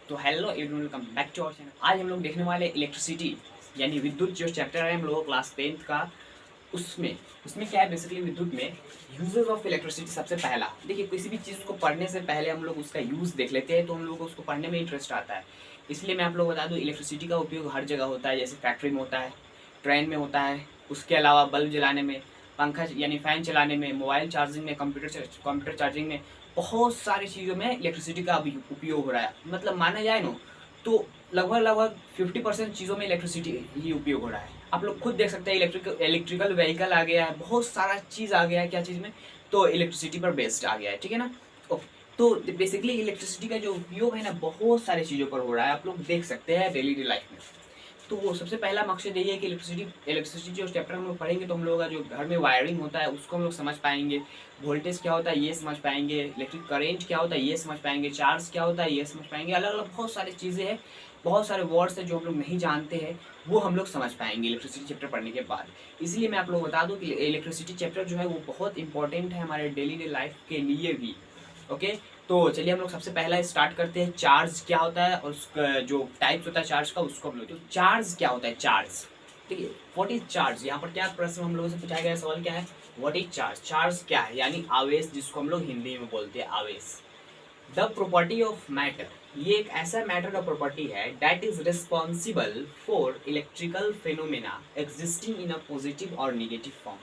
तो hello everyone, welcome back to our channel. आज हम लोग देखने वाले इलेक्ट्रिसिटी यानी विद्युत जो चैप्टर है हम लोग क्लास 10th का। उसमें उसमें क्या है बेसिकली विद्युत में यूजेस ऑफ इलेक्ट्रिसिटी। सबसे पहला देखिए, किसी भी चीज़ को पढ़ने से पहले हम लोग उसका यूज़ देख लेते हैं तो हम लोग को उसको पढ़ने में इंटरेस्ट आता है। इसलिए मैं आप लोग बता दूँ, इलेक्ट्रिसिटी का उपयोग हर जगह होता है। जैसे फैक्ट्री में होता है, ट्रेन में होता है, उसके अलावा बल्ब जलाने में, पंखा यानी फ़ैन चलाने में, मोबाइल चार्जिंग में, कंप्यूटर चार्जिंग में, बहुत सारी चीज़ों में इलेक्ट्रिसिटी का उपयोग हो रहा है। मतलब माना जाए ना तो लगभग 50% चीज़ों में इलेक्ट्रिसिटी ही उपयोग हो रहा है। आप लोग खुद देख सकते हैं, इलेक्ट्रिकल व्हीकल आ गया है, बहुत सारा चीज़ आ गया है। क्या चीज़ में? तो इलेक्ट्रिसिटी पर बेस्ड आ गया है, ठीक है ना। ओके, तो बेसिकली इलेक्ट्रिसिटी का जो उपयोग है ना बहुत सारी चीज़ों पर हो रहा है, आप लोग देख सकते हैं डेली लाइफ में। तो वो सबसे पहला मकसद यही है कि इलेक्ट्रिसिटी जो चैप्टर हम लोग पढ़ेंगे तो हम लोग का जो घर में वायरिंग होता है उसको हम लोग समझ पाएंगे। वोल्टेज क्या होता है ये समझ पाएंगे, इलेक्ट्रिक करंट क्या होता है ये समझ पाएंगे, चार्ज क्या होता है ये समझ पाएंगे। अलग अलग बहुत सारी चीज़ें हैं, बहुत सारे वर्ड्स हैं जो हम लोग नहीं जानते हैं, वो हम लोग समझ पाएंगे इलेक्ट्रिसिटी चैप्टर पढ़ने के बाद। इसलिए मैं आप लोग बता दूं कि इलेक्ट्रिसिटी चैप्टर जो है वो बहुत इंपॉर्टेंट है हमारे डेली लाइफ के लिए भी। ओके, तो चलिए हम लोग सबसे पहला स्टार्ट करते हैं। चार्ज क्या होता है और उसका जो टाइप्स होता है चार्ज का उसको हम लोग। तो चार्ज क्या होता है? चार्ज, ठीक है। What is charge? यहाँ पर क्या प्रश्न हम लोगों से पूछा गया सवाल क्या है? What is charge? चार्ज क्या है? यानी आवेश, जिसको हम लोग हिंदी में बोलते हैं आवेश। द प्रॉपर्टी ऑफ मैटर, ये एक ऐसा मैटर का प्रॉपर्टी है that is responsible for electrical phenomena existing in a positive और निगेटिव फॉर्म।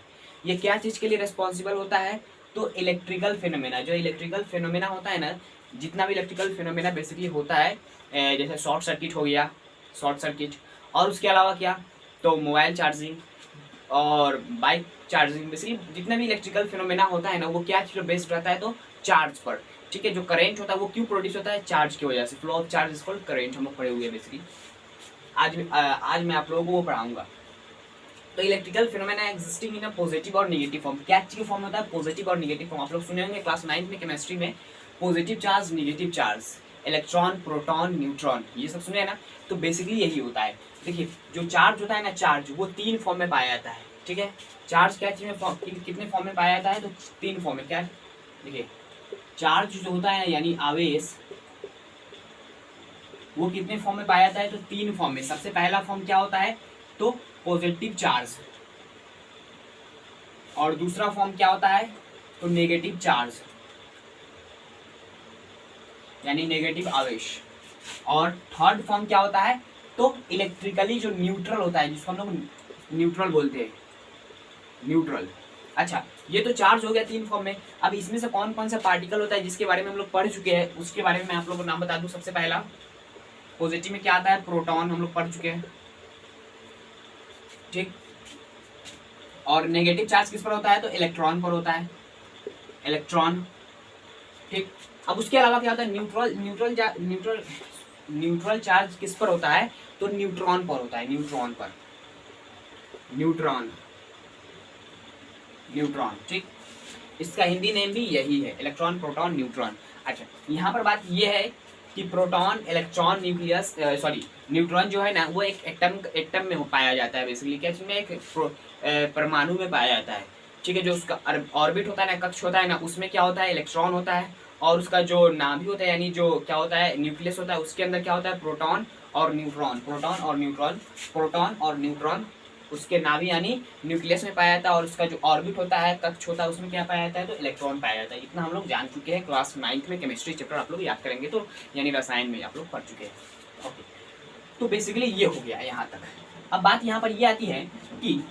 ये क्या चीज के लिए रिस्पॉन्सिबल होता है? तो इलेक्ट्रिकल फेनोमेना, जो इलेक्ट्रिकल फेनोमेना होता है ना, जितना भी इलेक्ट्रिकल फेनोमेना बेसिकली होता है, जैसे शॉर्ट सर्किट हो गया, शॉर्ट सर्किट, और उसके अलावा क्या, तो मोबाइल चार्जिंग और बाइक चार्जिंग, बेसिकली जितना भी इलेक्ट्रिकल फिनोमेना होता है ना वो क्या चीज़ बेस्ड रहता है? तो चार्ज पर, ठीक है। जो करंट होता है वो क्यों प्रोड्यूस होता है? चार्ज की वजह से। Flow of charge is called current, हम लोग पढ़े हुए हैं बेसिकली। आज मैं आप लोगों को वो पढ़ाऊंगा। तो electrical phenomena existing in a positive और नेगेटिव फॉर्म, क्या चीज फॉर्म होता है? पॉजिटिव और नेगेटिव फॉर्म। आप लोग सुने होंगे क्लास 9 में केमिस्ट्री में, positive charge, negative charge, electron, proton, neutron, ये सब सुने हैं ना। तो बेसिकली यही होता है। देखिए, जो चार्ज होता है ना, चार्ज वो 3 फॉर्म में पाया जाता है, ठीक है। चार्ज क्या चीज में कितने फॉर्म में पाया जाता है? तो 3 फॉर्म में। क्या? देखिए, चार्ज जो होता है यानी आवेश, वो कितने फॉर्म में पाया जाता है? तो 3 फॉर्म में। सबसे पहला फॉर्म क्या होता है? तो पॉजिटिव चार्ज। और दूसरा फॉर्म क्या होता है? तो नेगेटिव चार्ज यानी नेगेटिव आवेश। और थर्ड फॉर्म क्या होता है? तो इलेक्ट्रिकली जो न्यूट्रल होता है, जिसको हम लोग न्यूट्रल बोलते हैं, न्यूट्रल। अच्छा, ये तो चार्ज हो गया 3 फॉर्म में। अब इसमें से कौन कौन सा पार्टिकल होता है जिसके बारे में हम लोग पढ़ चुके हैं, उसके बारे में मैं आप लोगों को नाम बता दूं। सबसे पहला पॉजिटिव में क्या आता है? प्रोटॉन, हम लोग पढ़ चुके हैं, ठीक। और नेगेटिव चार्ज किस पर होता है? तो इलेक्ट्रॉन पर होता है, इलेक्ट्रॉन, ठीक। अब उसके अलावा क्या होता है? न्यूट्रल चार्ज किस पर होता है? तो न्यूट्रॉन पर होता है, न्यूट्रॉन पर, न्यूट्रॉन, ठीक। इसका हिंदी नेम भी यही है, इलेक्ट्रॉन, प्रोटॉन, न्यूट्रॉन। अच्छा, यहाँ पर बात यह है कि प्रोटॉन, इलेक्ट्रॉन, न्यूट्रॉन जो है ना वो एक एटम में पाया जाता है। बेसिकली क्या चीज में? एक परमाणु में पाया जाता है, ठीक है। जो उसका ऑर्बिट होता है ना, कक्ष होता है ना, उसमें क्या होता है? इलेक्ट्रॉन होता है। और उसका जो नाभि होता है यानी जो क्या होता है, न्यूक्लियस होता है, उसके अंदर क्या होता है? प्रोटॉन और न्यूट्रॉन, प्रोटॉन और न्यूट्रॉन उसके नाभि यानी न्यूक्लियस में पाया जाता है। और उसका जो ऑर्बिट होता है, कक्ष होता है, उसमें क्या पाया जाता है? तो इलेक्ट्रॉन पाया जाता है। इतना हम लोग जान चुके हैं, क्लास 9th में केमिस्ट्री चैप्टर आप लोग याद करेंगे तो, यानी रसायन में आप लोग पढ़ चुके हैं। ओके, तो बेसिकली ये हो गया यहाँ तक। अब बात यहाँ पर ये आती है कि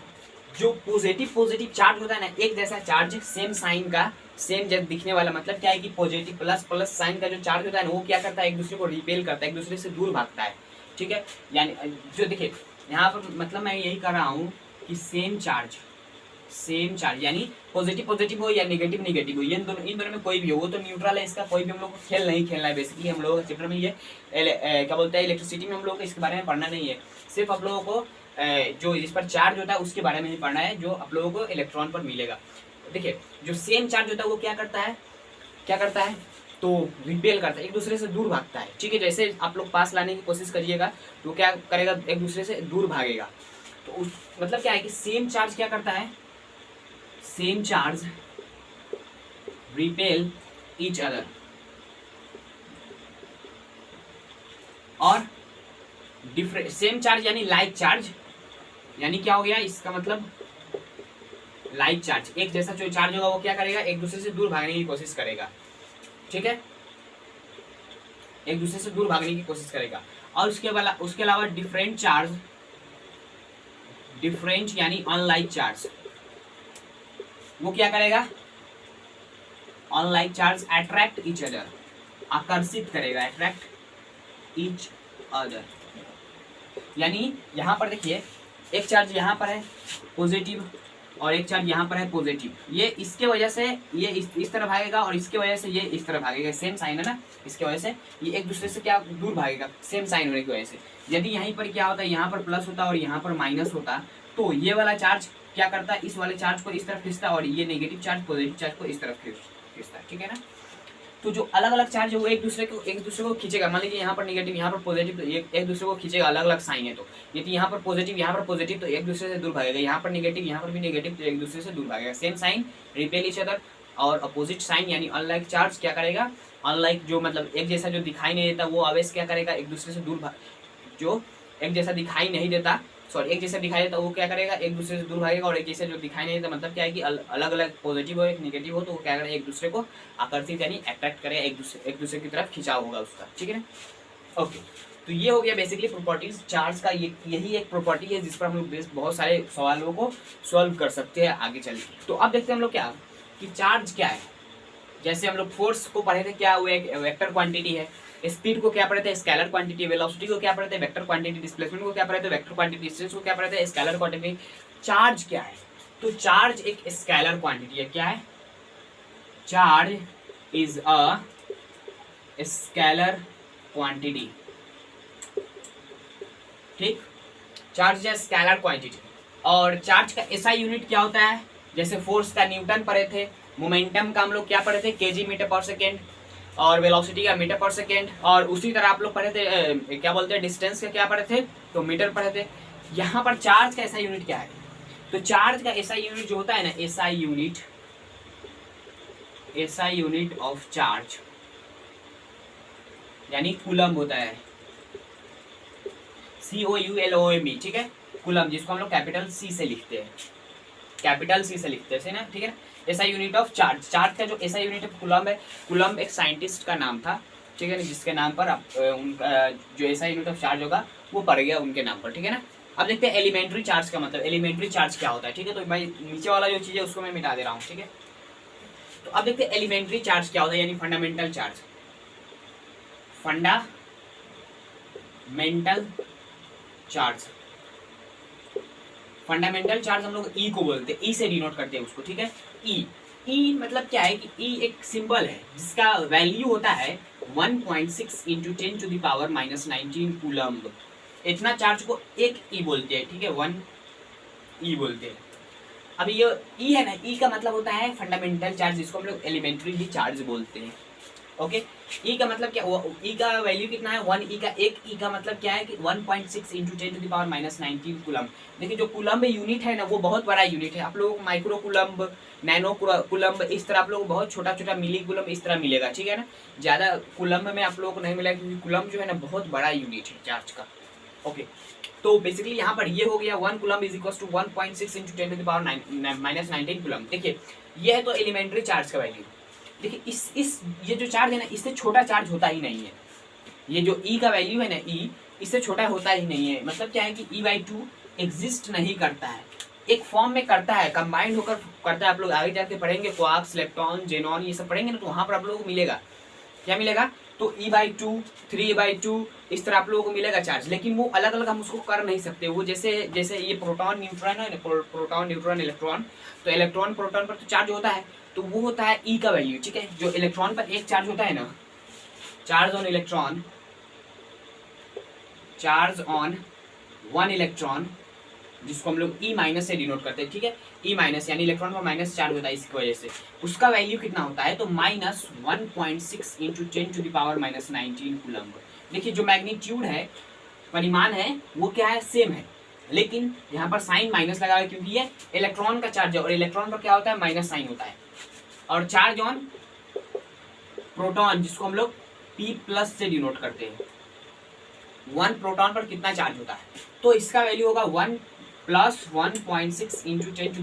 जो पॉजिटिव चार्ज होता है ना, एक जैसा चार्ज, सेम साइन का, सेम जब दिखने वाला, मतलब क्या है कि पॉजिटिव प्लस साइन का जो चार्ज होता है ना वो क्या करता है? एक दूसरे को रिपेल करता है, एक दूसरे से दूर भागता है, ठीक है। यानी जो देखिए यहाँ पर मतलब मैं यही कर रहा हूँ कि सेम चार्ज यानी पॉजिटिव हो या नेगेटिव हो, ये इन दोनों में कोई भी हो, वो तो न्यूट्रल है, इसका कोई भी हम लोग को खेल नहीं खेलना है। बेसिकली हम लोगों के चैप्टर में ये क्या बोलते हैं, इलेक्ट्रिसिटी में हम लोग को इसके बारे में पढ़ना नहीं है। सिर्फ आप लोगों को जो जिस पर चार्ज होता है उसके बारे में ही पढ़ना है, जो आप लोगों को इलेक्ट्रॉन पर मिलेगा। देखिए, जो सेम चार्ज होता है वो क्या करता है? तो रिपेल करता है, एक दूसरे से दूर भागता है, ठीक है। जैसे आप लोग पास लाने की कोशिश करिएगा तो क्या करेगा? एक दूसरे से दूर भागेगा। तो उस मतलब क्या है कि सेम चार्ज क्या करता है? Same charge repel each other, और सेम चार्ज यानी लाइक चार्ज, यानी क्या हो गया इसका मतलब लाइक चार्ज, एक जैसा जो चार्ज होगा वो क्या करेगा, एक दूसरे से दूर भागने की कोशिश करेगा, ठीक है, एक दूसरे से दूर भागने की कोशिश करेगा। और उसके अलावा डिफरेंट चार्ज, डिफरेंट यानी अनलाइक चार्ज, वो क्या करेगा, unlike charge attract each other, आकर्षित करेगा, अट्रैक्ट ईच अदर। यानी यहां पर देखिए एक चार्ज यहां पर है पॉजिटिव और एक चार्ज यहाँ पर है पॉजिटिव, ये इसके वजह से ये इस तरफ भागेगा और इसके वजह से ये इस तरफ भागेगा, सेम साइन है ना, इसके वजह से ये एक दूसरे से क्या दूर भागेगा, सेम साइन होने की वजह से। यदि यहीं पर क्या होता है, यहाँ पर प्लस होता और यहाँ पर माइनस होता, तो ये वाला चार्ज क्या करता है, इस वाले चार्ज को इस तरफ खींचता और ये नेगेटिव चार्ज पॉजिटिव चार्ज को इस तरफ खींचता है, ठीक है ना। तो जो अलग अलग चार्ज है वो एक दूसरे को खींचेगा, मान लीजिए यहाँ पर नेगेटिव यहाँ पर पॉजिटिव, तो एक दूसरे को खींचेगा, अलग अलग साइन है तो यदि यहाँ पर पॉजिटिव तो एक दूसरे से दूर भागेगा, यहाँ पर नेगेटिव यहाँ पर भी नेगेटिव तो एक दूसरे से दूर भागेगा, same sign repel each other. और अपोजिट साइन यानी अनलाइक चार्ज क्या करेगा, अनलाइक जो मतलब एक जैसा जो दिखाई नहीं देता वो ऑलवेज क्या करेगा, एक दूसरे से दूर जो एक जैसा दिखाई नहीं देता, सॉरी एक जैसा दिखाई देता वो क्या करेगा, एक दूसरे से दूर भागेगा। और एक जैसे जो दिखाई नहीं देता मतलब क्या है कि अलग अलग पॉजिटिव हो एक नेगेटिव हो तो वो क्या करेगा, एक दूसरे को आकर्षित यानी अट्रैक्ट करेगा, एक दूसरे की तरफ खिंचाव होगा उसका, ठीक है ना। ओके, तो ये हो गया बेसिकली प्रॉपर्टीज चार्ज का, यही एक प्रॉपर्टी है जिस पर हम लोग बहुत सारे सवालों को सॉल्व कर सकते हैं आगे चल के। तो अब देखते हैं हम लोग क्या कि चार्ज क्या है। जैसे हम लोग फोर्स को पढ़े थे क्या, वो एक वेक्टर क्वांटिटी है, स्पीड को क्या पढ़े थे, स्केलर क्वांटिटी, वेलोसिटी को क्या पढ़े थे, वेक्टर क्वांटिटी, डिस्प्लेसमेंट को क्या पढ़े थे, वेक्टर क्वांटिटी, डिस्टेंस को क्या पढ़े थे, स्केलर क्वांटिटी। चार्ज क्या है, तो चार्ज एक स्केलर क्वांटिटी है, क्या है, charge is a scalar quantity, ठीक, चार्ज इज स्केलर क्वांटिटी। और चार्ज का एसआई यूनिट क्या होता है, जैसे फोर्स का न्यूटन पढ़े थे, मोमेंटम का हम लोग क्या पढ़े थे, केजी मीटर पर सेकेंड, और वेलोसिटी का मीटर पर सेकेंड, और उसी तरह आप लोग पढ़े थे क्या बोलते हैं डिस्टेंस का क्या पढ़े थे, तो मीटर पढ़े थे। यहाँ पर चार्ज का ऐसा यूनिट क्या है, तो चार्ज का ऐसा यूनिट जो होता है ना, ऐसा यूनिट ऑफ चार्ज यानी कूलम होता है, COULOMB, ठीक है, कूलम, जिसको हम लोग कैपिटल C से लिखते हैं, कैपिटल C से लिखते हैं ना, ठीक है ना। ऐसा यूनिट ऑफ चार्ज, चार्ज का जो ऐसा यूनिट है कूलम है, कूलम एक साइंटिस्ट का नाम था, ठीक है ना, जिसके नाम पर उनका जो ऐसा यूनिट ऑफ चार्ज होगा वो पड़ गया उनके नाम पर, ठीक है ना। अब देखते हैं एलिमेंट्री चार्ज का मतलब, एलिमेंट्री चार्ज क्या होता है, ठीक है। तो भाई नीचे वाला जो चीज़ है उसको मैं मिटा दे रहा हूँ, ठीक है। तो अब देखते हैं एलिमेंट्री चार्ज क्या होता है, यानी fundamental charge, fundamental charge, fundamental charge हम लोग ई को बोलते हैं, ई से डिनोट करते हैं उसको, ठीक है। ई मतलब क्या है कि ई एक सिंबल है जिसका वैल्यू होता है 1.6 into 10 to the power -19 coulomb. इतना चार्ज को एक ई बोलते हैं, ठीक है, 1 ई बोलते हैं। अब ये ई है ना, ई का मतलब होता है फंडामेंटल चार्ज, जिसको हम लोग एलिमेंट्री चार्ज बोलते हैं, ओके। ई का मतलब क्या, ई का वैल्यू कितना है 1 ई का, एक ई का मतलब क्या है कि 1.6 into 10 to the power -19 coulomb. देखिए जो कूलम्ब यूनिट है ना वो बहुत बड़ा यूनिट है, आप लोगों को माइक्रो कूलम्ब, नैनो कूलम्ब, इस तरह आप लोगों को बहुत छोटा छोटा मिली कूलम्ब इस तरह मिलेगा, ठीक है ना। ज़्यादा कूलम्ब में आप लोगों को नहीं मिलेगा क्योंकि कूलम्ब जो है ना बहुत बड़ा यूनिट है चार्ज का, ओके। तो बेसिकली यहाँ पर ये हो गया 1 coulomb is equal to 1.6 into 10 to the power -19 coulomb. देखिए ये है तो एलिमेंट्री चार्ज का वैल्यू। देखिए इस ये जो चार्ज है ना इससे छोटा चार्ज होता ही नहीं है, ये जो ई का वैल्यू है ना ई, इससे छोटा होता ही नहीं है। मतलब क्या है कि E/2 एग्जिस्ट नहीं करता है, एक फॉर्म में करता है, कंबाइंड होकर करता है। आप लोग आगे जाके पढ़ेंगे क्वार्क्स, लेप्टॉन, जेनॉन ये सब पढ़ेंगे ना, तो वहाँ पर आप लोगों को मिलेगा, क्या मिलेगा, तो E/2, 3/2 इस तरह आप लोगों को मिलेगा चार्ज। लेकिन वो अलग अलग हम उसको कर नहीं सकते, वो जैसे ये प्रोटॉन न्यूट्रॉन है, प्रोटॉन न्यूट्रॉन इलेक्ट्रॉन, तो इलेक्ट्रॉन प्रोटॉन पर तो चार्ज होता है, तो वो होता है ई का वैल्यू, ठीक है। जो इलेक्ट्रॉन पर एक चार्ज होता है ना, charge on electron, charge on 1 electron, जिसको हम लोग E- से डिनोट करते हैं, ठीक है। E- यानी इलेक्ट्रॉन पर माइनस चार्ज होता है, इसकी वजह से उसका वैल्यू कितना होता है, तो -1.6 into 10 to the power -19 coulomb. देखिए जो मैग्नीट्यूड है, परिमाण है, वो क्या है, सेम है, लेकिन यहाँ पर साइन माइनस लगा है क्योंकि ये इलेक्ट्रॉन का चार्ज है और इलेक्ट्रॉन पर क्या होता है, माइनस साइन होता है। और चार्ज ऑन प्रोटॉन, जिसको हम लोग P+ से डिनोट करते हैं, 1 प्रोटॉन पर कितना चार्ज होता है, तो इसका वैल्यू होगा 1 + 1.6 ×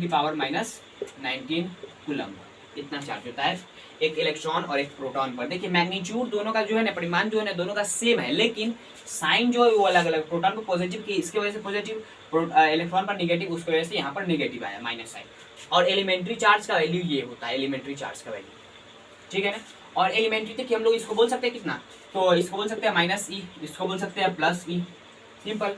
10⁻⁻19 कूलम। इतना चार्ज होता है एक इलेक्ट्रॉन और एक प्रोटॉन पर। देखिए मैग्नीट्यूड दोनों का जो है ना, परिमाण जो है ना, दोनों का सेम है, लेकिन साइन जो है वो अलग अलग। प्रोटॉन को पॉजिटिव की, इसकी वजह से पॉजिटिव, इलेक्ट्रॉन पर निगेटिव, उसकी वजह से यहाँ पर निगेटिव आया माइनस साइन। और एलिमेंट्री चार्ज का वैल्यू ये होता है, एलिमेंट्री चार्ज का वैल्यू, ठीक है ना। और एलिमेंट्री देखिए हम लोग इसको बोल सकते हैं कितना, तो इसको बोल सकते हैं -e, इसको बोल सकते हैं +e, सिंपल।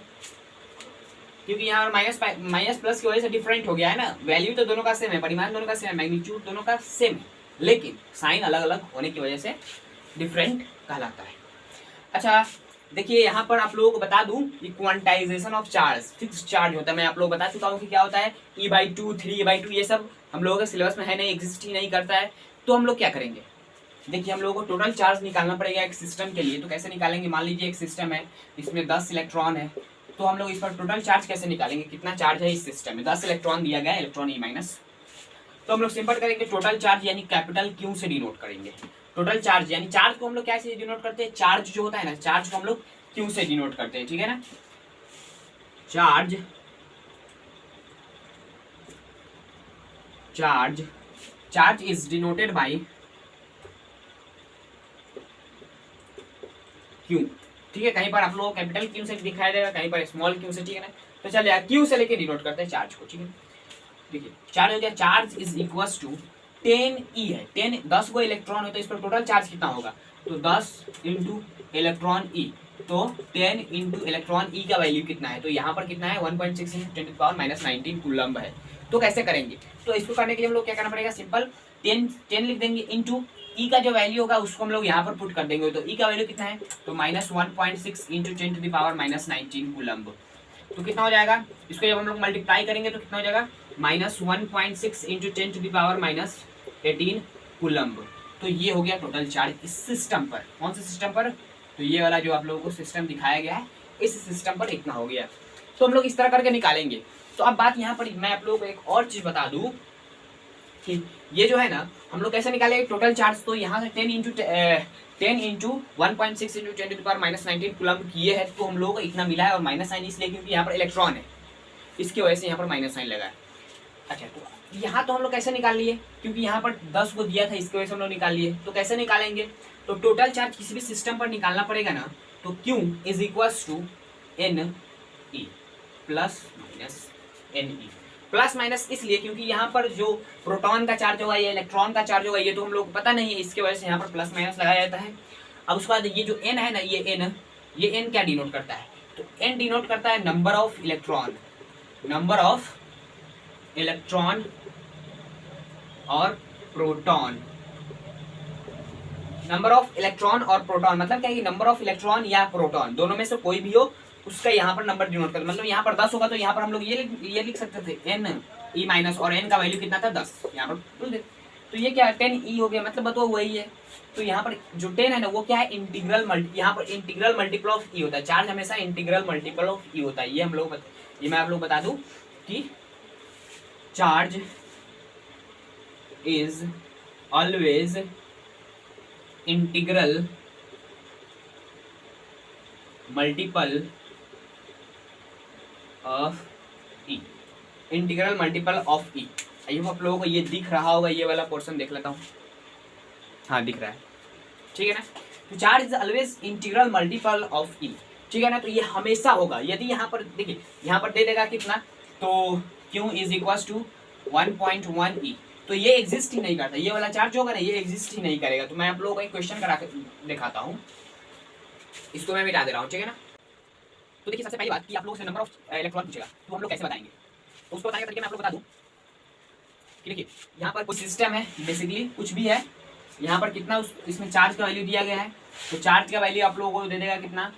क्योंकि यहाँ माइनस प्लस की वजह से डिफरेंट हो गया है ना, वैल्यू तो दोनों का सेम है, परिमाण दोनों का सेम है, मैग्नीट्यूड दोनों का सेम है, लेकिन साइन अलग अलग होने की वजह से डिफरेंट कहलाता है। अच्छा देखिए यहाँ पर आप लोगों को बता दूं कि quantization of charge, fix charge होता है। मैं आप लोगों को बता चुका हूँ कि क्या होता है, E/2, 3/2, ये सब हम लोगों के सिलेबस में है नहीं, एग्जिस्ट ही नहीं करता है। तो हम लोग क्या करेंगे, देखिए हम लोगों को टोटल चार्ज निकालना पड़ेगा एक सिस्टम के लिए। तो कैसे निकालेंगे, मान लीजिए एक सिस्टम है, इसमें 10 इलेक्ट्रॉन है, तो हम लोग इस पर टोटल चार्ज कैसे निकालेंगे, कितना चार्ज है इस सिस्टम में, 10 इलेक्ट्रॉन दिया गया है, इलेक्ट्रॉन E-। तो हम लोग सिंपल करेंगे, टोटल चार्ज यानी कैपिटल Q से डिनोट करेंगे। टोटल चार्ज यानी चार्ज को हम लोग कैसे डिनोट करते हैं, चार्ज जो होता है ना, चार्ज को हम लोग Q से डिनोट करते हैं, ठीक है ना। Charge is denoted by Q, ठीक है। कहीं पर आप लोगों को कैपिटल Q से दिखाया जाएगा, कहीं पर स्मॉल q से, ठीक है ना। तो चलिए Q से लेके डिनोट करते हैं चार्ज को, ठीक है। देखिए चार्ज हो गया, charge is equals to 10e है, 10 को इलेक्ट्रॉन है, तो इस पर टोटल चार्ज कितना होगा, तो 10 × इलेक्ट्रॉन e, तो 10 × इलेक्ट्रॉन e का वैल्यू कितना है, तो यहाँ पर कितना है 1.6 × 10⁻⁻19 कूलम्ब है। तो कैसे करेंगे, तो इसको करने के लिए हम लोग क्या करना पड़ेगा, सिंपल 10 लिख देंगे, इंटू ई का जो वैल्यू होगा उसको हम लोग यहाँ पर पुट कर देंगे। तो ई का वैल्यू कितना है, तो -1.6 × 10⁻⁻19 कूलम्ब। तो कितना हो जाएगा, इसको जब हम लोग मल्टीप्लाई करेंगे तो कितना हो जाएगा, -1.6 × 10⁻18 कूलम्ब। तो ये हो गया टोटल चार्ज इस सिस्टम पर। कौन से सिस्टम पर, तो ये वाला जो आप लोगों को सिस्टम दिखाया गया है, इस सिस्टम पर इतना हो गया। तो हम लोग इस तरह करके निकालेंगे। तो अब बात यहाँ पर मैं आप लोगों को एक और चीज़ बता दूँ कि ये जो है ना, हम लोग कैसे निकालेंगे टोटल चार्ज। तो यहाँ से 10 × 1.6 × 10⁻⁻19 कूलम्ब किए है, तो हम लोगों को इतना मिला है। और माइनस साइन इसलिए क्योंकि यहाँ पर इलेक्ट्रॉन है, इसकी वजह से यहाँ पर माइनस साइन लगा है। अच्छा तो यहाँ तो हम लोग कैसे निकाल लिए, क्योंकि यहाँ पर 10 को दिया था, इसकी वजह से हम लोग निकाल लिए। तो कैसे निकालेंगे, तो टोटल चार्ज किसी भी सिस्टम पर निकालना पड़ेगा ना, तो Q is equals to NE ± NE। Plus minus इसलिए क्योंकि यहाँ पर जो प्रोटॉन का चार्ज होगा या इलेक्ट्रॉन का चार्ज होगा ये तो हम लोग को पता नहीं है, इसके वजह से यहाँ पर प्लस माइनस लगाया जाता है। अब उसके बाद ये जो n है ना, ये n क्या डिनोट करता है, तो n डिनोट करता है नंबर ऑफ इलेक्ट्रॉन और प्रोटॉन। नंबर ऑफ इलेक्ट्रॉन और प्रोटॉन मतलब क्या है, नंबर ऑफ इलेक्ट्रॉन या प्रोटॉन दोनों में से कोई भी हो उसका यहाँ पर नंबर डिनोट करते। मतलब यहाँ पर 10 होगा तो यहाँ पर हम लोग ये लिख सकते थे NE- और n का वैल्यू कितना था 10, यहाँ पर बोल दे। तो ये क्या है 10e हो गया, मतलब बताओ वही है। तो यहाँ पर जो 10 है ना वो क्या है इंटीग्रल यहाँ पर इंटीग्रल मल्टीपल ऑफ e होता है। चार्ज हमेशा इंटीग्रल मल्टीपल ऑफ e होता है। ये मैं आप लोग बता दूं कि charge is always integral multiple of e, integral multiple of e। I hope आप लोगों को ये दिख रहा होगा, ये वाला पोर्शन देख लेता हूँ, हाँ दिख रहा है, ठीक है ना। तो charge is always integral multiple of e, ठीक है ना। तो ये हमेशा होगा। यदि यहाँ पर देखिए, यहाँ पर दे देगा कितना, तो Q is equals to 1.1e, तो ये एग्जिस्ट ही नहीं करता। ये वाला चार्ज होगा ना, ये एग्जिस्ट ही नहीं करेगा। तो मैं आप लोगों को एक क्वेश्चन करा के दिखाता हूँ, इसको मैं मिटा दे रहा हूँ, ठीक है ना। तो देखिए सबसे पहली बात कि आप लोगों से नंबर ऑफ इलेक्ट्रॉन पूछेगा, तो हम लोग कैसे बताएंगे, तो उसको बताने का तरीका मैं आप लोग बता दूं कि देखिए यहाँ पर कुछ सिस्टम है, बेसिकली कुछ भी है, यहाँ पर कितना इसमें चार्ज का वैल्यू दिया गया है। तो चार्ज का वैल्यू आप लोगों को दे देगा कितना,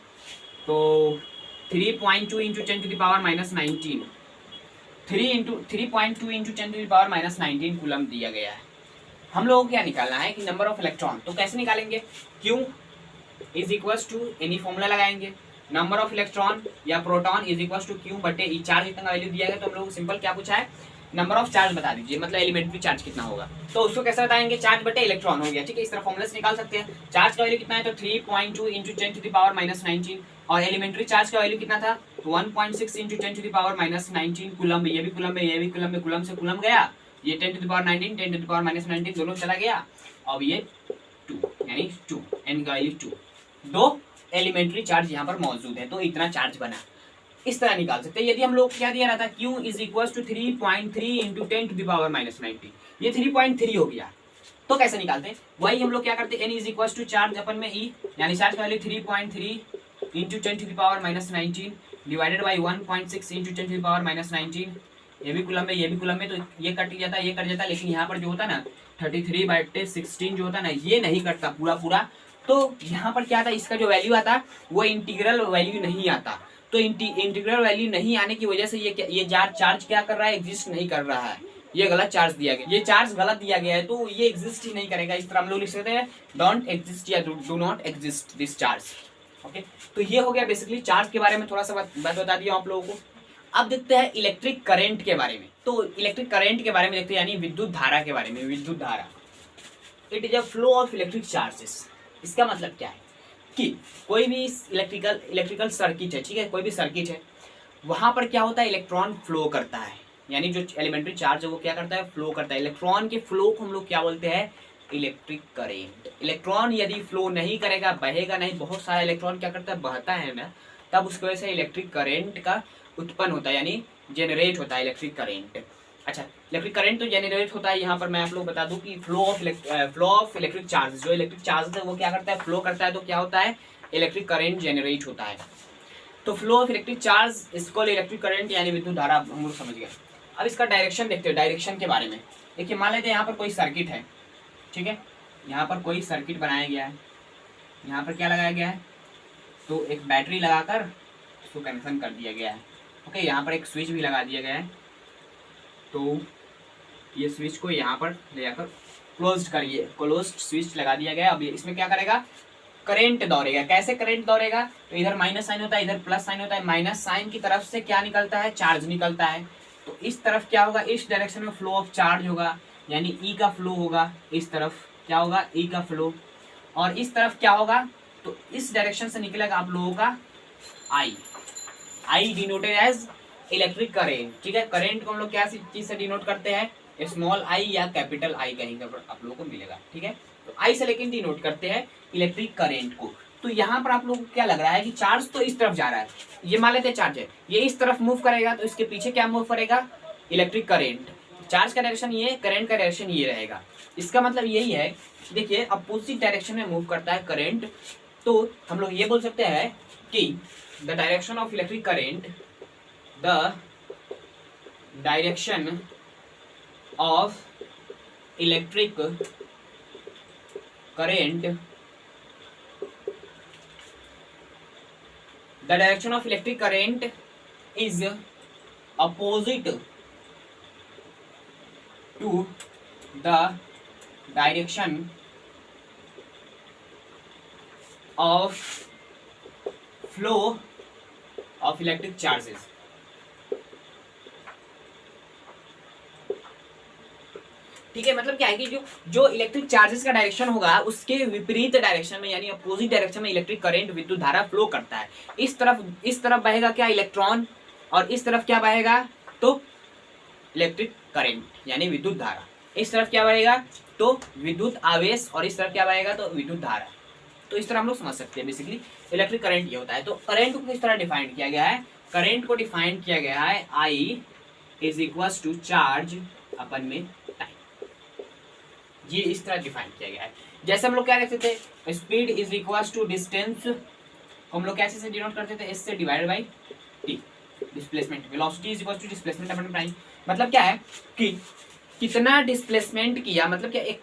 तो 3.2 × 10⁻⁻19 3.2 × 10⁻⁻19 कूलम्ब दिया गया है। हम लोगों को क्या निकालना है कि नंबर ऑफ इलेक्ट्रॉन। तो कैसे निकालेंगे, Q is equals to n e formula लगाएंगे, नंबर ऑफ इलेक्ट्रॉन या proton is equals to Q बटे ई। चार्ज इतना वैल्यू दिया गया, तो हम लोग सिंपल क्या पूछा है, नंबर ऑफ चार्ज बता दीजिए, मतलब एलिमेंट्री चार्ज कितना होगा। तो उसको कैसे बताएंगे, चार्ज बटे इलेक्ट्रॉन हो गया, ठीक है। इस तरह फॉर्मूला से निकाल सकते हैं। चार्ज का वैल्यू कितना है, तो 3.2 इंटू 10⁻⁻19, और एलिमेंट्री चार्ज का वैल्यू कितना था, 1.6 इंटू 10⁻⁻19 कूलम। ये भी कूलम में, ये भी कूलम में, कूलम से कूलम गया, ये 10⁻19 10⁻⁻19 दोनों चला गया, अब ये 2 यानी 2 n का वैल्यू 2, दो एलिमेंट्री चार्ज यहाँ पर मौजूद है, तो इतना चार्ज बना। इस तरह निकाल सकते हैं। यदि हम लोग क्या दिया रहता, Q is equal to 3.3 into 10⁻⁻19, ये 3.3 हो गया, तो कैसे निकालते हैं, वही हम लोग क्या करते हैं, n is equal to charge upon में E, यानी चार्ज का value 3.3 into 10⁻⁻19 divided by 1.6 into 10⁻⁻19, ये भी कुलम में, ये भी कुलम में, तो ये कट जाता, ये कट जाता, लेकिन यहाँ पर जो होता ना 33/16 जो होता ना, ये नहीं कटता पूरा पूरा, तो यहाँ पर क्या आता, इसका जो वैल्यू आता वो इंटीग्रल वैल्यू नहीं आता। तो इंटीग्रल वैल्यू नहीं आने की वजह से ये चार्ज क्या कर रहा है, एग्जिस्ट नहीं कर रहा है, ये गलत चार्ज दिया गया, ये चार्ज गलत दिया गया है, तो ये एग्जिस्ट ही नहीं करेगा। इस तरह हम लोग लिख सकते हैं डोंट एग्जिस्ट या do not exist this charge. Okay, तो ये हो गया बेसिकली चार्ज के बारे में थोड़ा सा बात बता दिया आप लोगों को। अब देखते हैं इलेक्ट्रिक करंट के बारे में। तो इलेक्ट्रिक करंट के बारे में देखते हैं, यानी विद्युत धारा के बारे में। विद्युत धारा, it is a flow of electric charges. इसका मतलब क्या है कि कोई भी इलेक्ट्रिकल सर्किट है, ठीक है, कोई भी सर्किट है, वहां पर क्या होता है, इलेक्ट्रॉन फ्लो करता है, यानी जो एलिमेंट्री चार्ज है वो क्या करता है, फ्लो करता है। इलेक्ट्रॉन के फ्लो को हम लोग क्या बोलते हैं, इलेक्ट्रिक करेंट। इलेक्ट्रॉन यदि फ्लो नहीं करेगा, बहेगा नहीं, बहुत सारा इलेक्ट्रॉन क्या करता है, बहता है ना, तब उसकी वजह से इलेक्ट्रिक करेंट का उत्पन्न होता है, यानी जेनरेट होता है इलेक्ट्रिक करेंट। अच्छा, इलेक्ट्रिक करंट तो जेनरेट होता है। यहाँ पर मैं आप लोग बता दूं कि फ्लो ऑफ इलेक्ट्रिक चार्ज, जो इलेक्ट्रिक चार्ज है वो क्या करता है, फ्लो करता है, तो क्या होता है, इलेक्ट्रिक करंट जेनरेट होता है। तो फ्लो ऑफ इलेक्ट्रिक चार्ज इसको इलेक्ट्रिक करंट यानी विद्युत धारा हम लोग समझ गए। अब इसका डायरेक्शन देखते हैं, डायरेक्शन के बारे में। देखिए, मान लेते हैं यहाँ पर कोई सर्किट है, ठीक है, यहाँ पर कोई सर्किट बनाया गया है, यहाँ पर क्या लगाया गया है, तो एक बैटरी लगाकर उसको कनेक्शन कर दिया गया है। ओके, यहाँ पर एक स्विच भी लगा दिया गया है, तो ये स्विच को यहाँ पर ले जाकर क्लोज्ड करिए, क्लोज्ड स्विच लगा दिया गया। अब इसमें क्या करेगा, करंट दौड़ेगा। कैसे करंट दौड़ेगा, तो इधर माइनस साइन होता है, इधर प्लस साइन होता है, माइनस साइन की तरफ से क्या निकलता है, चार्ज निकलता है। तो इस तरफ क्या होगा, इस डायरेक्शन में फ्लो ऑफ चार्ज होगा, यानी ई का फ्लो होगा, इस तरफ क्या होगा, ई का फ्लो, और इस तरफ क्या होगा, तो इस डायरेक्शन से निकलेगा आप लोगों का आई डिनोटेड एज इलेक्ट्रिक करेंट, ठीक है। करंट को हम लोग क्या चीज से डिनोट करते हैं, स्मॉल आई या कैपिटल आई कहीं पर आप लोगों को मिलेगा, ठीक है। तो आई से लेकिन डिनोट करते हैं इलेक्ट्रिक करंट को। तो यहाँ पर आप लोगों को क्या लग रहा है कि चार्ज तो इस तरफ जा रहा है, ये मान लेते हैं चार्ज है, ये इस तरफ मूव करेगा, तो इसके पीछे क्या मूव करेगा, इलेक्ट्रिक करंट। चार्ज का डायरेक्शन ये, करंट का डायरेक्शन ये रहेगा। इसका मतलब यही है, देखिए अपोजिट डायरेक्शन में मूव करता है करंट, तो हम लोग ये बोल सकते हैं कि the direction of electric current, the direction of electric current, the direction of electric current is opposite to the direction of flow of electric charges। ठीक है, मतलब क्या है कि जो इलेक्ट्रिक चार्जेस का डायरेक्शन होगा उसके विपरीत डायरेक्शन में, यानी अपोजिट डायरेक्शन में इलेक्ट्रिक करंट, विद्युत धारा फ्लो करता है। इस तरफ बहेगा क्या, इलेक्ट्रॉन, और इस तरफ क्या बहेगा, तो इलेक्ट्रिक करंट यानी विद्युत धारा। इस तरफ क्या बहेगा, तो विद्युत आवेश, और इस तरफ क्या बहेगा, तो विद्युत धारा। तो इस तरह हम लोग समझ सकते हैं बेसिकली इलेक्ट्रिक करंट ये होता है। तो करंट को किस तरह डिफाइन किया गया है, करंट को डिफाइन किया गया है I is equal to charge upon में टाइम, ये इस तरह डिफाइन किया गया है। जैसे हम लोग क्या लिखते थे, speed is equal to distance, हम लोग कैसे से डिनोट करते थे, एस से divided by t. Displacement, velocity is equal to displacement upon time. मतलब क्या है कि कितना डिस्प्लेसमेंट किया, मतलब क्या एक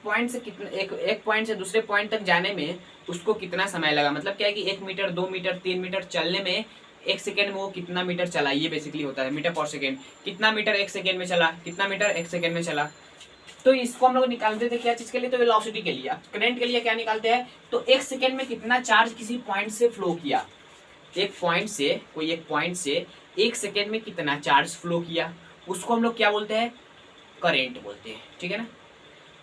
पॉइंट से दूसरे पॉइंट तक जाने में उसको कितना समय लगा। मतलब क्या है कि 1 मीटर 2 मीटर 3 मीटर चलने में 1 सेकेंड में वो कितना मीटर चला, ये बेसिकली होता है मीटर पर सेकेंड। कितना मीटर 1 सेकेंड में चला, कितना मीटर 1 सेकेंड में चला। तो इसको हम लोग निकालते थे क्या चीज के लिए, तो वेलोसिटी के लिए। करंट के लिए क्या निकालते हैं, तो 1 सेकेंड में कितना चार्ज किसी पॉइंट से फ्लो किया, एक पॉइंट से 1 सेकेंड में कितना चार्ज फ्लो किया, उसको हम लोग क्या बोलते हैं, करेंट बोलते हैं, ठीक है ना,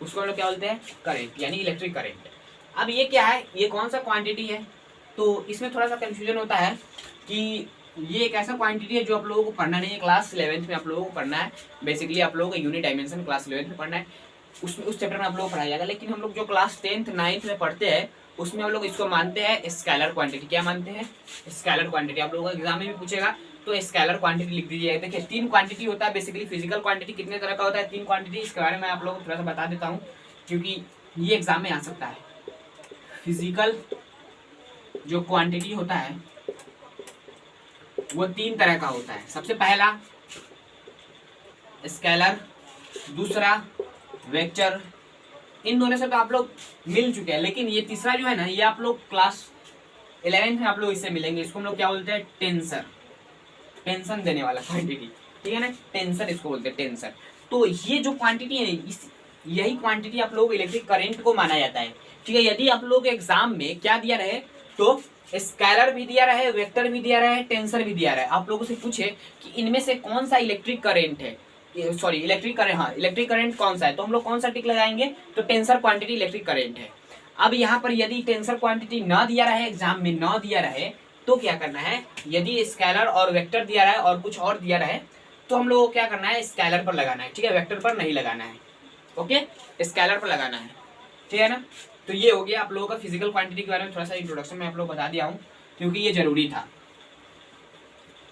उसको हम लोग क्या बोलते हैं, करेंट यानी इलेक्ट्रिक करेंट। अब ये क्या है, ये कौन सा क्वांटिटी है, तो इसमें थोड़ा सा कंफ्यूजन होता है कि ये एक ऐसा क्वांटिटी है जो आप लोगों को पढ़ना नहीं है, क्लास 11th में आप लोगों को पढ़ना है। बेसिकली आप लोगों को यूनिट डायमेंशन क्लास 11th में पढ़ना है, उसमें उस चैप्टर में आप लोगों को पढ़ाया जाएगा। लेकिन हम लोग जो क्लास 10th 9th में पढ़ते हैं उसमें हम लोग इसको मानते हैं स्केलर क्वांटिटी। क्या मानते हैं, स्केलर क्वांटिटी। आप लोगों को एग्जाम में भी पूछेगा तो स्केलर क्वांटिटी लिख दीजिएगा। देखिए 3 क्वांटिटी होता है बेसिकली, फिजिकल क्वांटिटी कितने तरह का होता है, 3 क्वांटिटी। इसके बारे में आप लोगों को थोड़ा सा बता देता हूँ क्योंकि ये एग्जाम में आ सकता है। फिजिकल जो क्वांटिटी होता है वो 3 तरह का होता है। सबसे पहला स्केलर, दूसरा वेक्टर। इन दोनों से तो आप लोग मिल चुके हैं, लेकिन ये तीसरा जो है ना, ये आप लोग क्लास 11th में आप लोग इससे मिलेंगे। इसको हम लोग क्या बोलते हैं, टेंसर, टेंशन देने वाला क्वांटिटी, ठीक है ना, टेंसर इसको बोलते हैं, टेंसर। तो ये जो क्वांटिटी है यही क्वांटिटी आप लोगों को इलेक्ट्रिक करंट को माना जाता है, ठीक है। यदि आप लोग एग्जाम में क्या दिया रहे, तो स्केलर भी दिया रहे, वेक्टर भी दिया रहे, टेंसर भी दिया रहे, आप लोगों से पूछे कि इनमें से कौन सा इलेक्ट्रिक करंट है, सॉरी इलेक्ट्रिक करंट, हाँ इलेक्ट्रिक करंट कौन सा है, तो हम लोग कौन सा टिक लगाएंगे, तो टेंसर क्वांटिटी इलेक्ट्रिक करंट है। अब यहाँ पर यदि टेंसर क्वांटिटी न दिया रहे, एग्जाम में न दिया रहे, तो क्या करना है, यदि स्केलर और वेक्टर दिया रहा है और कुछ और दिया रहे, तो हम लोग को क्या करना है, स्केलर पर लगाना है, ठीक है, वेक्टर पर नहीं लगाना है, ओके, स्केलर पर लगाना है, ठीक है ना। तो ये हो गया आप लोगों का फिजिकल क्वांटिटी के बारे में थोड़ा सा इंट्रोडक्शन में आप लोग बता दिया हूँ क्योंकि ये जरूरी था।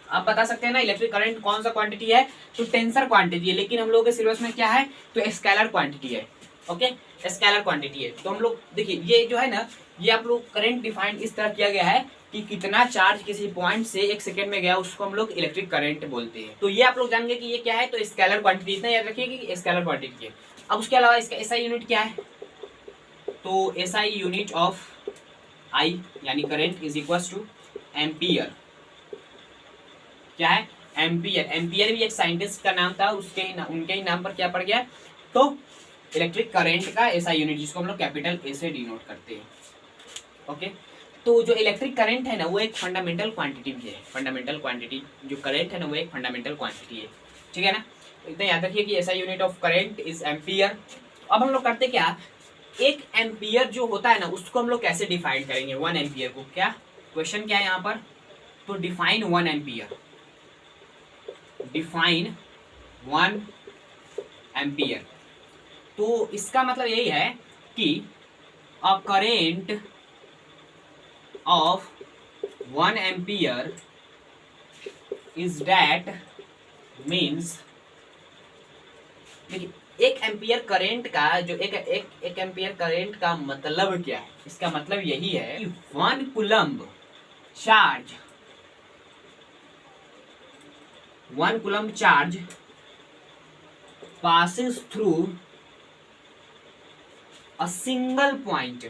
आप बता सकते हैं ना इलेक्ट्रिक करंट कौन सा क्वांटिटी है, तो टेंसर क्वांटिटी है, लेकिन हम लोगों के सिलेबस में क्या है, तो स्केलर क्वांटिटी है, ओके, स्केलर क्वांटिटी है। तो हम लोग देखिए ये जो है ना, ये आप लोग करंट डिफाइंड इस तरह किया गया है कि कितना चार्ज किसी पॉइंट से 1 सेकंड में गया उसको हम लोग इलेक्ट्रिक करंट बोलते हैं। तो ये आप लोग जान गए कि ये क्या है, तो स्केलर क्वांटिटी, इतना याद रखिए कि स्केलर क्वांटिटी है। अब उसके अलावा इसका एसआई यूनिट क्या है, तो एसआई यूनिट ऑफ आई यानी current is equal two ampere. क्या है, एम्पियर। एम्पियर भी एक साइंटिस्ट का नाम था, उनके ही नाम पर क्या पड़ गया, तो इलेक्ट्रिक करंट का एसआई यूनिट, जिसको हम लोग कैपिटल ए से डिनोट करते हैं, ओके। तो जो इलेक्ट्रिक करंट है ना, वो एक फंडामेंटल क्वांटिटी भी है। फंडामेंटल क्वांटिटी जो करंट है ना, वो एक फंडामेंटल क्वांटिटी है, ठीक है ना। इतना याद रखिए कि SI unit of current is ampere. अब हम लोग करते क्या, एक एम्पियर जो होता है ना, उसको हम लोग कैसे डिफाइन करेंगे, 1 एम्पियर को। क्या क्वेश्चन क्या है यहाँ पर, तो डिफाइन 1 एम्पियर, डिफाइन 1 एम्पियर। तो इसका मतलब यही है कि a current of 1 ampere is that means, देखिए एक एम्पियर करंट का जो एक एम्पियर करंट का मतलब क्या है, इसका मतलब यही है कि 1 coulomb charge, 1 coulomb charge passes through a single point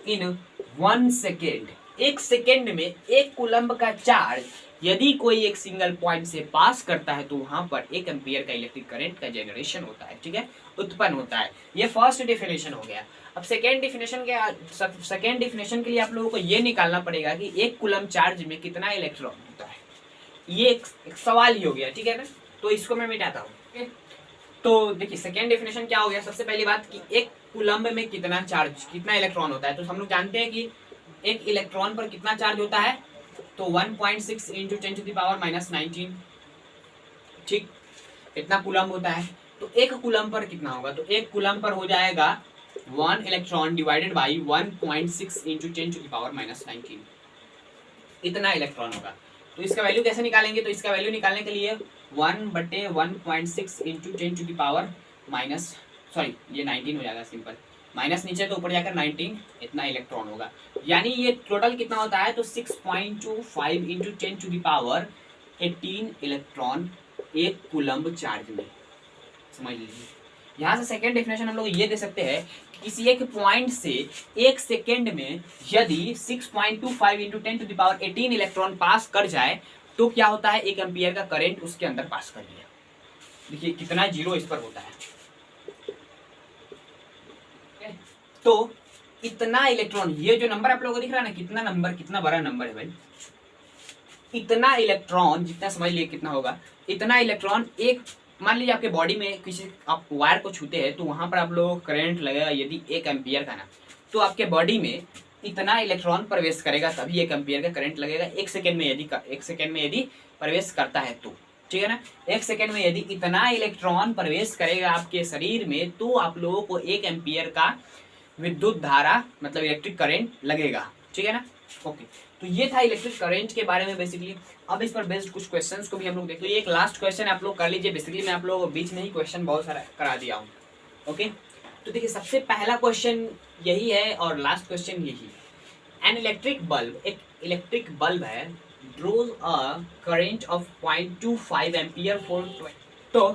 in 1 second. 1 second में 1 कूलम्ब का चार्ज यदि कोई एक सिंगल पॉइंट से पास करता है तो वहां पर 1 एम्पियर का इलेक्ट्रिक करंट का जनरेशन होता है, ठीक है, उत्पन्न होता है। ये फर्स्ट डेफिनेशन हो गया। अब सेकेंड डेफिनेशन के लिए आप लोगों को ये निकालना पड़ेगा कि 1 कूलम्ब चार्ज में कितना इलेक्ट्रॉन होता है। ये एक सवाल ही हो गया, ठीक है ना। तो इसको मैं मिटाता हूँ। तो देखिए सेकेंड डेफिनेशन क्या हो गया, सबसे पहली बात कि 1 कूलम्ब में कितना चार्ज, कितना इलेक्ट्रॉन होता है। तो हम लोग जानते हैं कि एक इलेक्ट्रॉन पर कितना चार्ज होता है, तो 1.6 इंटू 10⁻⁻19, ठीक, इतना कूलम्ब होता है। तो 1 कूलम्ब पर कितना होगा, तो 1 कूलम्ब पर हो जाएगा 1 इलेक्ट्रॉन डिवाइडेड बाई 1.6 इंटू 10⁻⁻19, इतना इलेक्ट्रॉन होगा। तो इसका वैल्यू कैसे निकालेंगे, तो इसका वैल्यू निकालने के लिए 1/1.6 इंटू 10⁻⁻, सॉरी ये 19 हो जाएगा, सिंपल, माइनस नीचे तो ऊपर जाकर 19, इतना इलेक्ट्रॉन होगा। यानी ये टोटल कितना होता है, तो 6.25 इंटू 10⁻18 इलेक्ट्रॉन 1 कूलम्ब चार्ज में, समझ लीजिए। यहाँ से सेकेंड डेफिनेशन हम लोग ये दे सकते हैं कि किसी एक पॉइंट से 1 सेकेंड में यदि 6.25 इंटू 10⁻18 इलेक्ट्रॉन पास कर जाए तो क्या होता है, 1 एम्पियर का करंट उसके अंदर पास कर दिया। देखिए कितना जीरो इस पर होता है। तो इतना इलेक्ट्रॉन, ये जो नंबर आप लोगों को दिख रहा है ना, कितना नंबर, कितना बड़ा नंबर है भाई, इतना इलेक्ट्रॉन, जितना समझ लिए कितना होगा, इतना इलेक्ट्रॉन एक, मान लीजिए आपके बॉडी में किसी आप वायर को छूते हैं तो वहां पर आप लोगों को करंट लगेगा यदि 1 एम्पियर का ना, तो आपके बॉडी में इतना इलेक्ट्रॉन प्रवेश करेगा तभी 1 एम्पियर का करंट लगेगा 1 सेकेंड में, यदि 1 सेकेंड में यदि प्रवेश करता है तो, ठीक है ना। 1 सेकेंड में यदि इतना इलेक्ट्रॉन प्रवेश करेगा आपके शरीर में तो आप लोगों को 1 एम्पियर का विद्युत धारा मतलब इलेक्ट्रिक करंट लगेगा, ठीक है ना। ओके, तो ये था इलेक्ट्रिक करंट के बारे में बेसिकली। अब इस पर बेस्ड कुछ क्वेश्चंस को भी हम लोग देख लीजिए। एक लास्ट क्वेश्चन आप लोग कर लीजिए, बेसिकली मैं आप लोगों को बीच में ही क्वेश्चन बहुत सारा करा दिया हूँ। ओके, तो देखिए सबसे पहला क्वेश्चन यही है और लास्ट क्वेश्चन यही। एन इलेक्ट्रिक बल्ब, एक इलेक्ट्रिक बल्ब है, draws a current of 0.25 ampere for, तो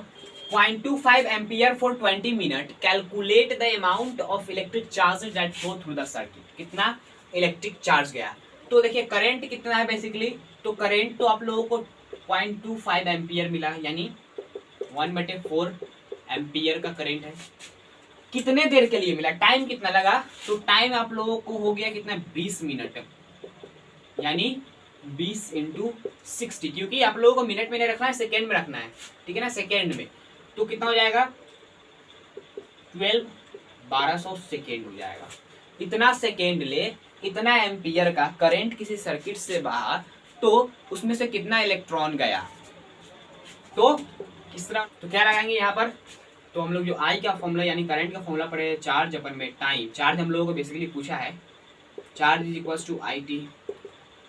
0.25 ampere for 20 minute, calculate the amount of electric charge that flow through the circuit. कितना इलेक्ट्रिक चार्ज गया, तो देखिए करंट कितना है बेसिकली, तो करंट तो आप लोगों को 0.25 एम्पियर मिला, यानी 1/4 एम्पियर का करंट है। कितने देर के लिए मिला, टाइम कितना लगा, तो टाइम आप लोगों को हो गया कितना, 20 मिनट, यानी 20 × 60, क्योंकि आप लोगों को मिनट में नहीं रखना है, सेकेंड में रखना है, ठीक है ना, सेकेंड में। तो कितना हो जाएगा, 1200 सेकेंड हो जाएगा। इतना सेकेंड ले, इतना एम्पियर का करंट किसी सर्किट से बाहर, तो उसमें से कितना इलेक्ट्रॉन गया, तो किस तरह, तो क्या लगाएंगे यहाँ पर, तो हम लोग जो आई का फॉर्मूला यानी करंट का फॉर्मूला पड़े, चार्ज अपन में टाइम, चार्ज हम लोगों को बेसिकली पूछा है, charge is equal to I T,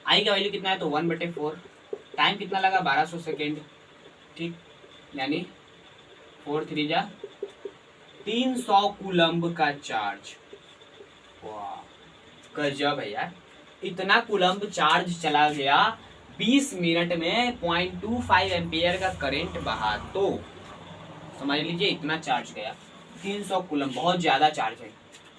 आई का वैल्यू कितना है तो 1/4, टाइम कितना लगा 1200 सेकेंड, ठीक, यानी 4 3 जा 300 कूलम्ब का चार्ज। वाह गजब है यार, इतना कूलम्ब चार्ज चला गया 20 मिनट में, 0.25 एम्पियर का करंट बहा, तो समझ लीजिए इतना चार्ज गया, 300 कूलम्ब, बहुत ज्यादा चार्ज है।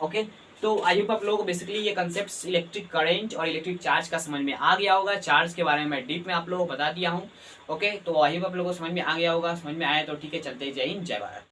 ओके, तो आई होप आप लोगों को बेसिकली ये कंसेप्ट इलेक्ट्रिक करंट और इलेक्ट्रिक चार्ज का समझ में आ गया होगा। चार्ज के बारे में मैं डीप में आप लोगों को बता दिया हूँ। ओके, तो आई होप आप लोगों को समझ में आ गया होगा, समझ में आया तो ठीक है, चलते जय हिंद जय भारत।